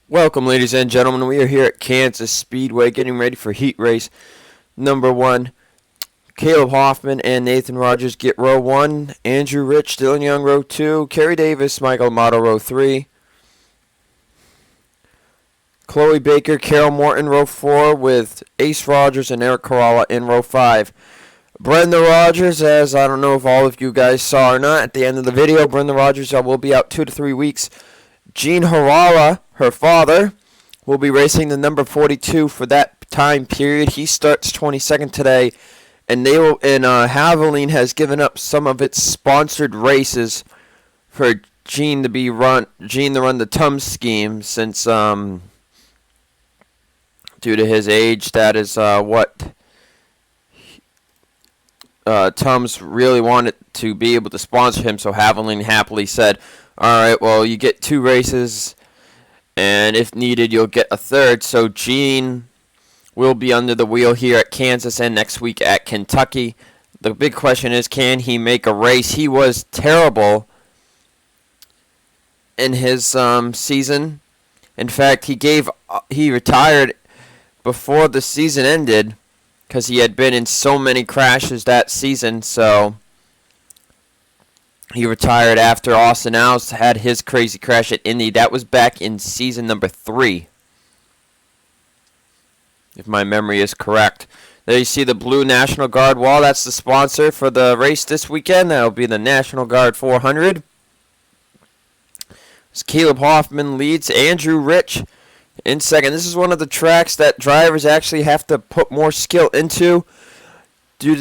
Welcome, ladies and gentlemen. We are here at Kansas Speedway getting ready for heat race number 1. Caleb Hoffman and Nathan Rogers get row 1. Andrew Rich, Dylan Young, row 2. Kerry Davis, Michael Amato, row 3. Chloe Baker, Carol Morton, row 4, with Ace Rogers and Eric Haarala in row 5. Brenda Rogers, as I don't know if all of you guys saw or not, at the end of the video, Brenda Rogers will be out 2 to 3 weeks. Gene Haarala, her father, will be racing the number 42 for that time period. He starts 22nd today, and Haviland has given up some of its sponsored races for Gene to run the TUM scheme, since due to his age, that is what TUMS really wanted to be able to sponsor him. So Haviland happily said, "Alright, well, you get 2 races, and if needed, you'll get a 3rd. So Gene will be under the wheel here at Kansas and next week at Kentucky. The big question is, can he make a race? He was terrible in his season. In fact, he retired before the season ended because he had been in so many crashes that season. So he retired after Austin Alves had his crazy crash at Indy. That was back in season number 3, if my memory is correct. There you see the blue National Guard wall. That's the sponsor for the race this weekend. That will be the National Guard 400. As Caleb Hoffman leads, Andrew Rich in second. This is one of the tracks that drivers actually have to put more skill into due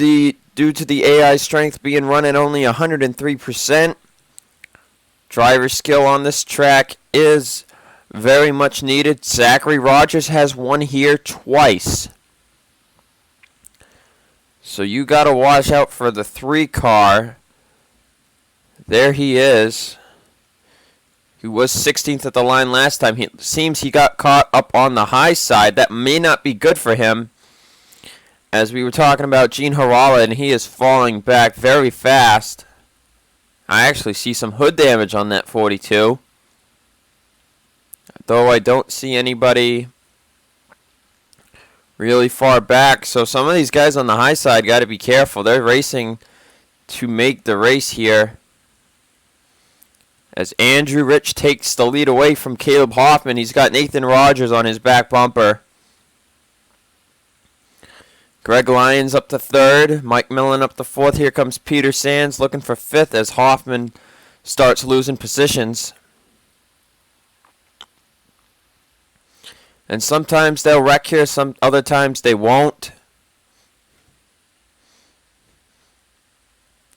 to the AI strength being run at only 103%. Driver skill on this track is very much needed. Zachary Rogers has won here twice. So you got to watch out for the 3 car. There he is. He was 16th at the line last time. It seems he got caught up on the high side. That may not be good for him, as we were talking about Gene Haarala, and he is falling back very fast. I actually see some hood damage on that 42. Though I don't see anybody really far back. So some of these guys on the high side got to be careful. They're racing to make the race here. As Andrew Rich takes the lead away from Caleb Hoffman. He's got Nathan Rogers on his back bumper. Greg Lyons up to 3rd. Mike Millen up to 4th. Here comes Peter Sands looking for 5th as Hoffman starts losing positions. And sometimes they'll wreck here, some other times they won't.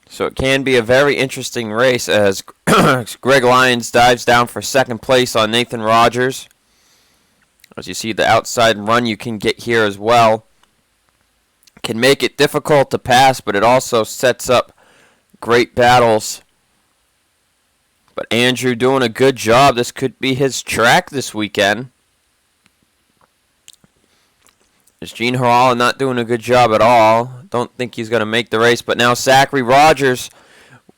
So it can be a very interesting race as Greg Lyons dives down for 2nd place on Nathan Rogers. As you see, the outside run you can get here as well can make it difficult to pass, but it also sets up great battles. But Andrew doing a good job. This could be his track this weekend. Is Gene Haarala not doing a good job at all? Don't think he's going to make the race. But now Zachary Rogers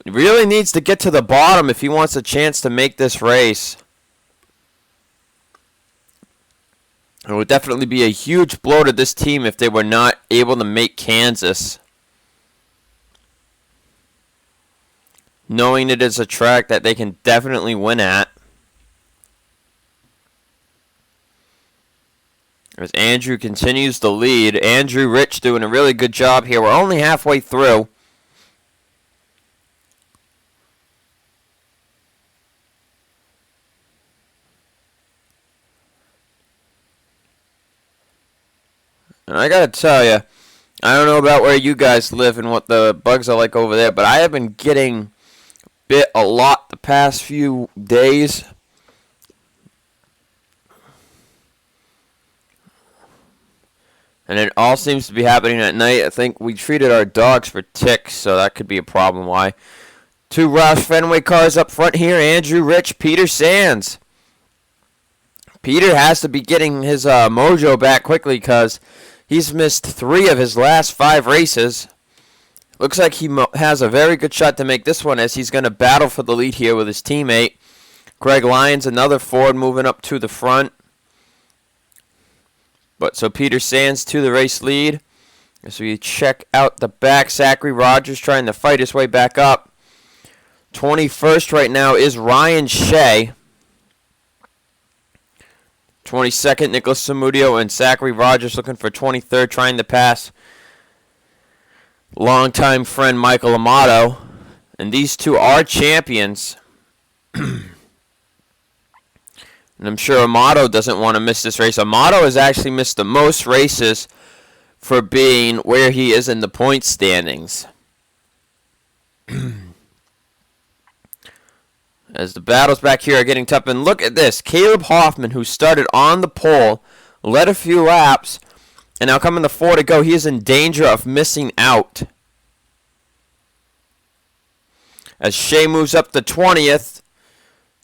really needs to get to the bottom if he wants a chance to make this race. It would definitely be a huge blow to this team if they were not able to make Kansas, knowing it is a track that they can definitely win at. As Andrew continues to lead. Andrew Rich doing a really good job here. We're only halfway through. And I gotta tell you, I don't know about where you guys live and what the bugs are like over there, but I have been getting bit a lot the past few days. And it all seems to be happening at night. I think we treated our dogs for ticks, so that could be a problem why. 2 Roush Fenway cars up front here. Andrew Rich, Peter Sands. Peter has to be getting his mojo back quickly because he's missed 3 of his last 5 races. Looks like he has a very good shot to make this one, as he's going to battle for the lead here with his teammate. Greg Lyons, another Ford, moving up to the front. But so Peter Sands to the race lead. So you check out the back. Zachary Rogers trying to fight his way back up. 21st right now is Ryan Shea. 22nd, Nicholas Samudio and Zachary Rogers looking for 23rd, trying to pass longtime friend Michael Amato. And these two are champions. And I'm sure Amato doesn't want to miss this race. Amato has actually missed the most races for being where he is in the point standings. As the battles back here are getting tough. And look at this. Caleb Hoffman, who started on the pole, led a few laps, and now coming to 4 to go, he is in danger of missing out. As Shea moves up to 20th,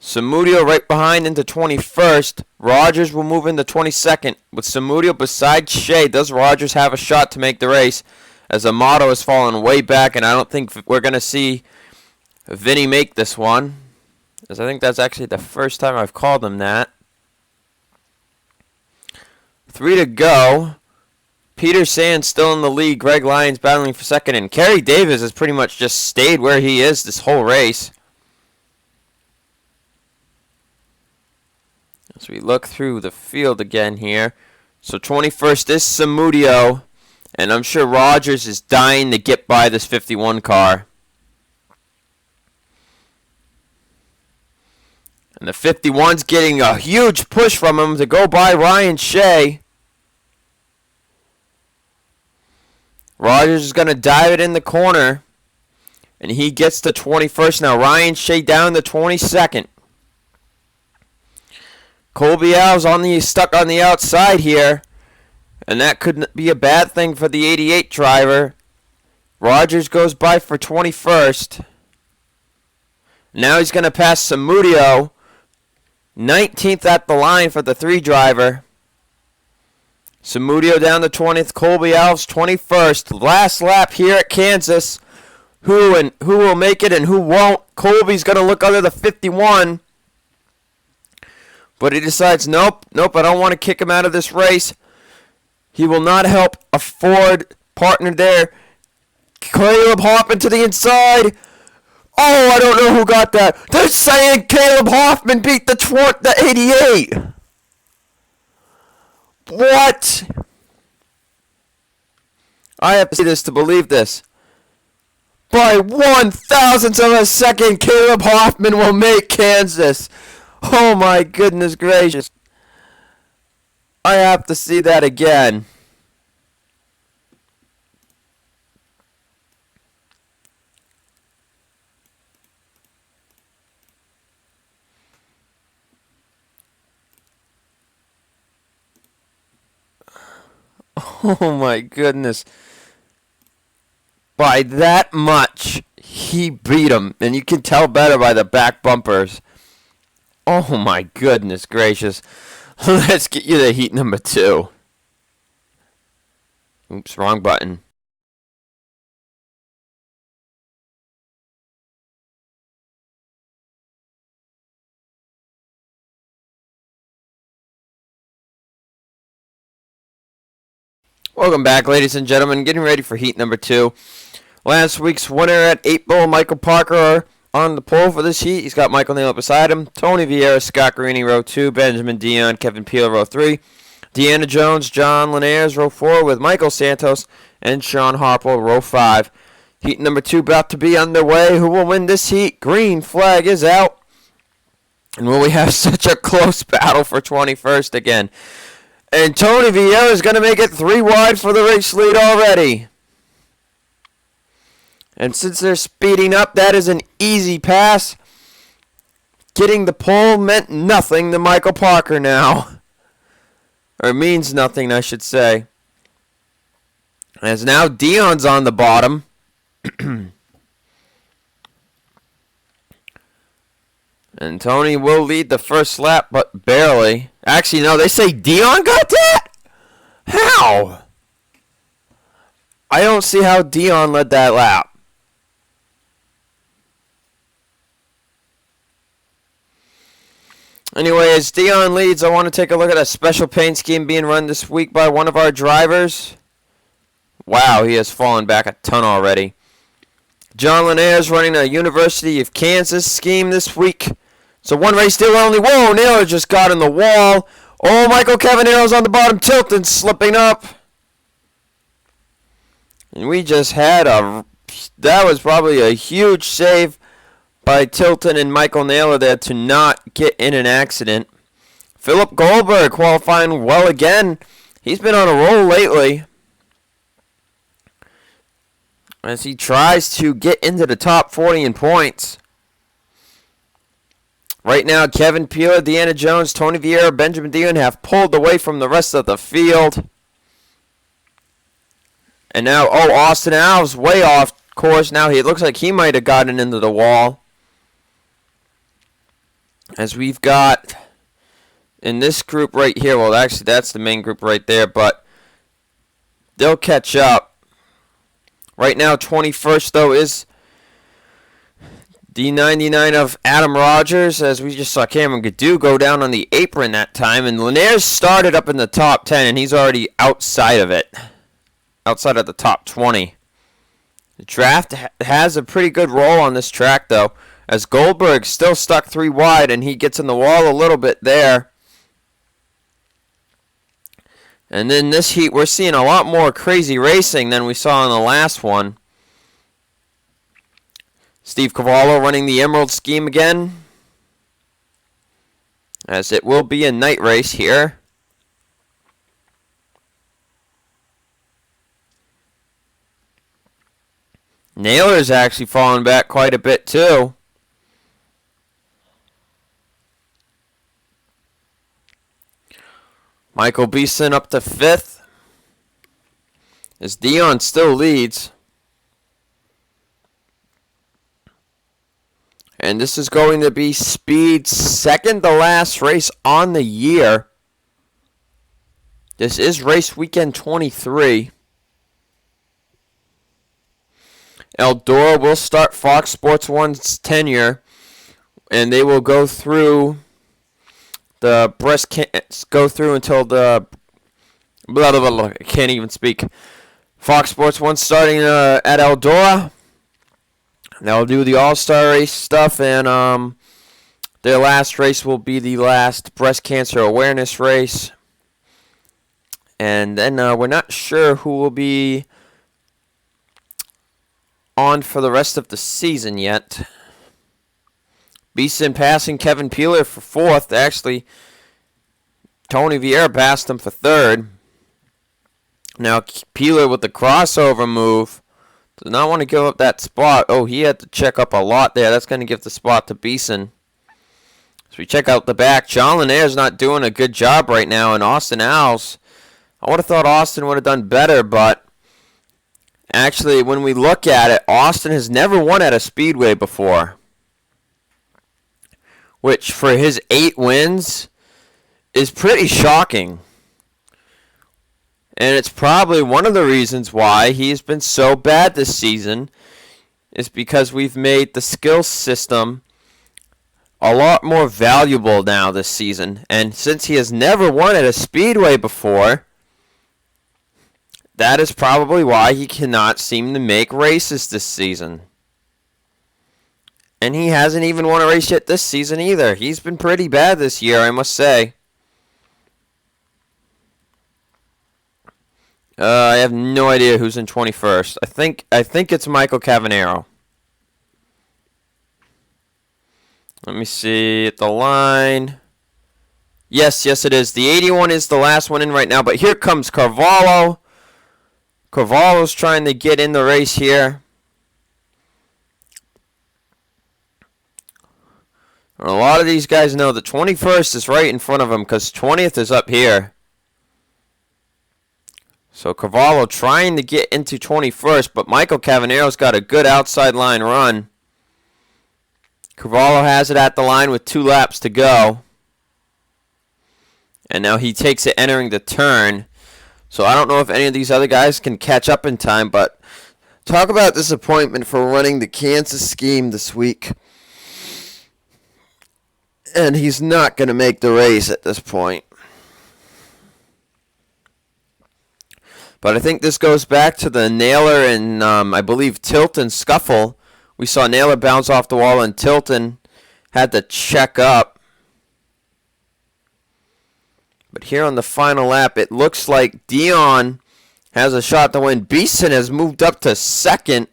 Samudio right behind into 21st. Rogers will move into 22nd. With Samudio beside Shea, does Rogers have a shot to make the race? As Amato has fallen way back, and I don't think we're going to see Vinny make this one. As I think that's actually the first time I've called him that. 3 to go. Peter Sands still in the lead. Greg Lyons battling for second. And Kerry Davis has pretty much just stayed where he is this whole race. As we look through the field again here. So 21st is Samudio. And I'm sure Rogers is dying to get by this 51 car. And the 51's getting a huge push from him to go by Ryan Shea. Rogers is going to dive it in the corner. And he gets to 21st now. Ryan Shea down to 22nd. Colby Alves stuck on the outside here. And that could be a bad thing for the 88 driver. Rogers goes by for 21st. Now he's going to pass Samudio. 19th at the line for the 3 driver. Samudio down to 20th. Colby Alves 21st. Last lap here at Kansas. Who will make it and who won't? Colby's going to look under the 51. But he decides, nope, I don't want to kick him out of this race. He will not help a Ford partner there. Caleb Hoffman to the inside. Oh, I don't know who got that. They're saying Caleb Hoffman beat the 88. What? I have to see this to believe this. By 1/1000th of a second, Caleb Hoffman will make Kansas. Oh my goodness gracious. I have to see that again. Oh my goodness. By that much, he beat him. And you can tell better by the back bumpers. Oh my goodness gracious. Let's get you to heat number 2. Oops, wrong button. Welcome back, ladies and gentlemen. Getting ready for heat number 2. Last week's winner at 8 Ball, Michael Parker, on the pole for this heat. He's got Michael Naylor beside him. Tony Vieira, Scott Guarini, row 2. Benjamin Dion, Kevin Peele, row 3. Deanna Jones, John Linares, row 4, with Michael Santos and Sean Harple, row 5. Heat number 2 about to be underway. Who will win this heat? Green flag is out. And will we have such a close battle for 21st again? And Tony Vieira is going to make it 3 wide for the race lead already. And since they're speeding up, that is an easy pass. Getting the pole meant nothing to Michael Parker now. Or means nothing, I should say. As now Dion's on the bottom. And Tony will lead the first lap, but barely. Actually, no, they say Dion got that? How? I don't see how Dion led that lap. Anyway, as Dion leads, I want to take a look at a special paint scheme being run this week by one of our drivers. Wow, he has fallen back a ton already. John Lanier is running a University of Kansas scheme this week. So one race deal only. Whoa, Naylor just got in the wall. Oh, Michael Cavanero's on the bottom tilt and slipping up. And we just had that was probably a huge save by Tilton and Michael Naylor there to not get in an accident. Philip Goldberg qualifying well again. He's been on a roll lately as he tries to get into the top 40 in points. Right now, Kevin Peeler, Deanna Jones, Tony Vieira, Benjamin Dion have pulled away from the rest of the field. And now, Austin Alves way off course. Now it looks like he might have gotten into the wall. As we've got in this group right here, well, actually that's the main group right there, but they'll catch up. Right now, 21st, though, is the 99 of Adam Rogers, as we just saw Cameron Gaddu go down on the apron that time. And Lanier's started up in the top 10, and he's already outside of it, outside of the top 20. The draft has a pretty good roll on this track, though, as Goldberg's still stuck 3 wide, and he gets in the wall a little bit there. And then this heat, we're seeing a lot more crazy racing than we saw in the last one. Steve Cavallo running the Emerald scheme again, as it will be a night race here. Naylor's actually fallen back quite a bit too. Michael Beeson up to 5th, as Dion still leads. And this is going to be Speed's second to last race on the year. This is race weekend 23. Eldora will start Fox Sports 1's tenure, and they will go through the until the blah, blah, blah, I can't even speak. Fox Sports 1 starting at Eldora. They'll do the All-Star race stuff, and their last race will be the last breast cancer awareness race. And then we're not sure who will be on for the rest of the season yet. Beeson passing Kevin Peeler for 4th. Actually, Tony Vieira passed him for 3rd. Now Peeler with the crossover move does not want to give up that spot. Oh, he had to check up a lot there. That's going to give the spot to Beeson. So we check out the back. John Lanier's not doing a good job right now. And Austin Alves, I would have thought Austin would have done better. But actually, when we look at it, Austin has never won at a speedway before, which for his 8 wins is pretty shocking. And it's probably one of the reasons why he's been so bad this season is because we've made the skill system a lot more valuable now this season. And since he has never won at a speedway before, that is probably why he cannot seem to make races this season. And he hasn't even won a race yet this season either. He's been pretty bad this year, I must say. I have no idea who's in 21st. I think it's Michael Cavanero. Let me see at the line. Yes, it is. The 81 is the last one in right now. But here comes Carvalho. Carvalho's trying to get in the race here. A lot of these guys know the 21st is right in front of him because 20th is up here. So Carvalho trying to get into 21st, but Michael Cavanero's got a good outside line run. Carvalho has it at the line with 2 laps to go. And now he takes it entering the turn. So I don't know if any of these other guys can catch up in time, but talk about disappointment for running the Kansas scheme this week. And he's not going to make the race at this point. But I think this goes back to the Naylor and, I believe, Tilton scuffle. We saw Naylor bounce off the wall and Tilton had to check up. But here on the final lap, it looks like Dion has a shot to win. Beeson has moved up to second.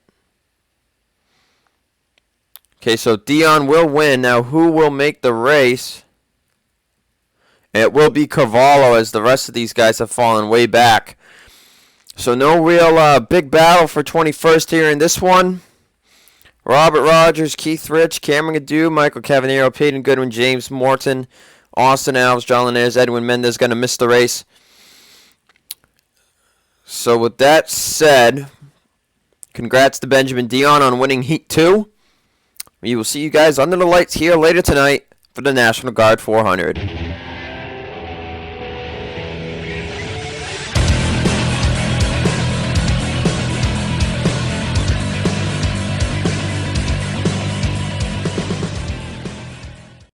Okay, so Dion will win. Now, who will make the race? It will be Cavallo, as the rest of these guys have fallen way back. So no real big battle for 21st here in this one. Robert Rogers, Keith Rich, Cameron Adu, Michael Cavanero, Peyton Goodwin, James Morton, Austin Alves, John Linares, Edwin Mendez going to miss the race. So with that said, congrats to Benjamin Dion on winning Heat 2. We will see you guys under the lights here later tonight for the National Guard 400.